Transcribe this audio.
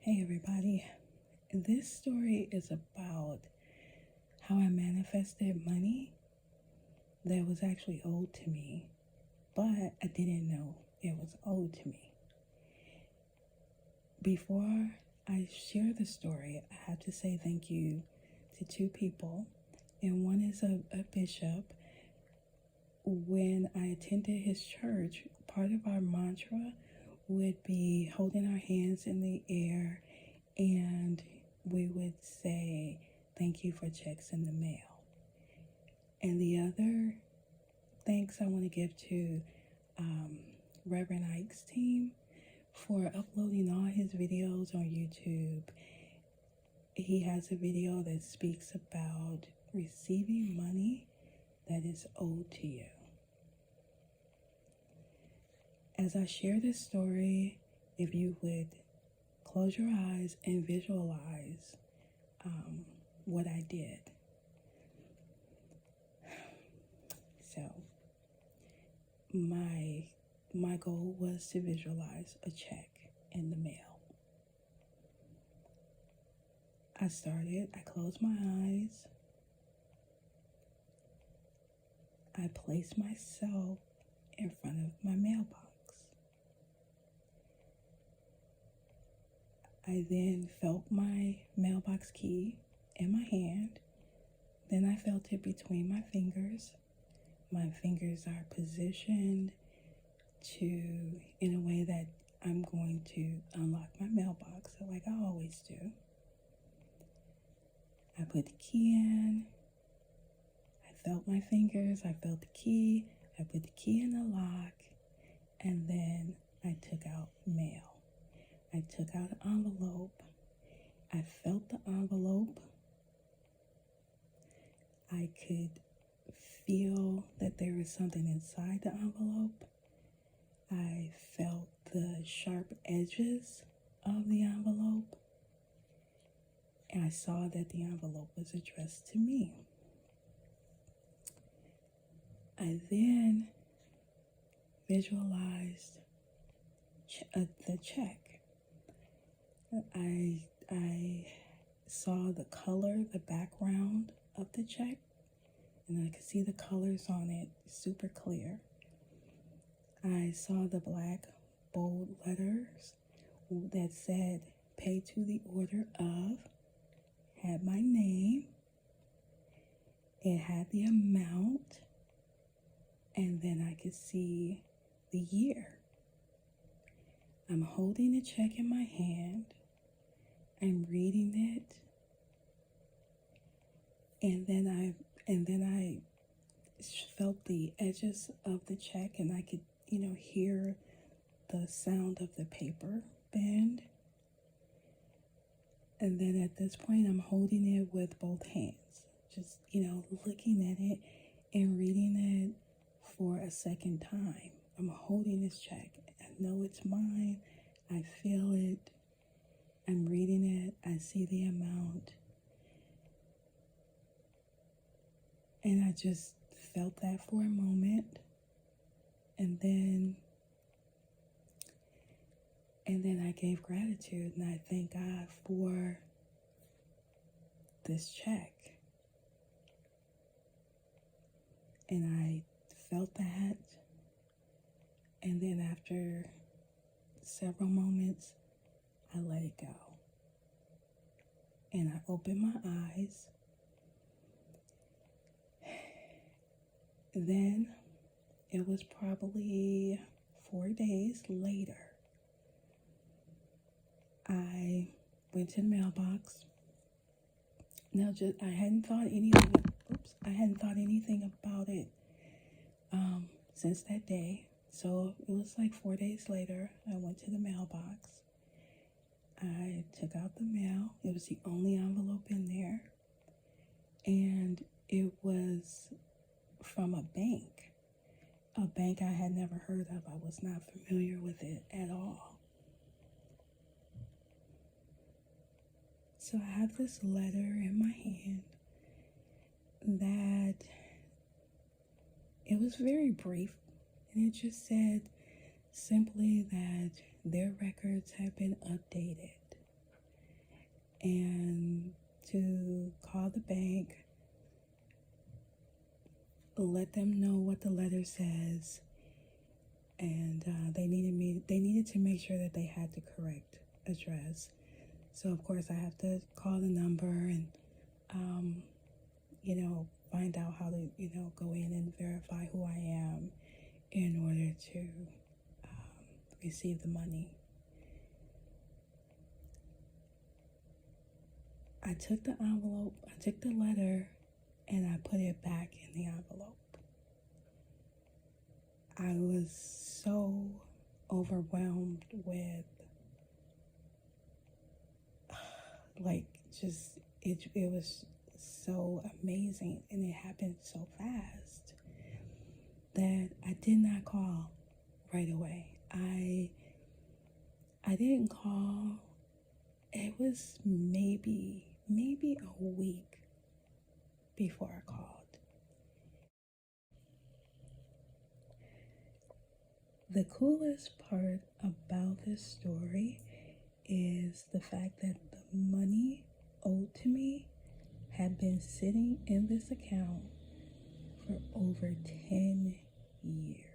Hey everybody, this story is about how I manifested money that was actually owed to me, but I didn't know it was owed to me. Before I share the story, I have to say thank you to two people, and one is a bishop. When I attended his church, part of our mantra would be holding our hands in the air, and we would say thank you for checks in the mail. And the other thanks I want to give to Reverend Ike's team for uploading all his videos on YouTube. He has a video that speaks about receiving money that is owed to you. As I share this story, if you would close your eyes and visualize what I did. So, my goal was to visualize a check in the mail. I closed my eyes. I placed myself in front of my mailbox. I then felt my mailbox key in my hand. Then I felt it between my fingers. My fingers are positioned in a way that I'm going to unlock my mailbox, like I always do. I put the key in. I felt my fingers. I felt the key. I put the key in the lock. And then I took out mail. I took out an envelope. I felt the envelope. I could feel that there was something inside the envelope. I felt the sharp edges of the envelope. And I saw that the envelope was addressed to me. I then visualized the check. I saw the color, the background of the check, and I could see the colors on it super clear. I saw the black bold letters that said pay to the order of, had my name, it had the amount, and then I could see the year. I'm holding the check in my hand. I'm reading it, and then I felt the edges of the check, and I could, hear the sound of the paper bend. And then at this point, I'm holding it with both hands, just, looking at it and reading it for a second time. I'm holding this check. I know it's mine. I feel it. I'm reading it. I see the amount. And I just felt that for a moment. And then I gave gratitude, and I thank God for this check. And I felt that. And then after several moments, I let it go. And I opened my eyes. Then it was probably 4 days later. I went to the mailbox. Now, I hadn't thought anything about it since that day. So it was like 4 days later. I went to the mailbox. I took out the mail. It was the only envelope in there. And it was from a bank I had never heard of. I was not familiar with it at all. So I have this letter in my hand that it was very brief, and it just said simply that their records have been updated. and to call the bank, let them know what the letter says, and they needed to make sure that they had the correct address. So of course I have to call the number and find out how to go in and verify who I am in order to receive the money. I took the envelope, I took the letter, and I put it back in the envelope. I was so overwhelmed with it was so amazing, and it happened so fast that I did not call right away. I didn't call. It was maybe a week before I called. The coolest part about this story is the fact that the money owed to me had been sitting in this account for over 10 years.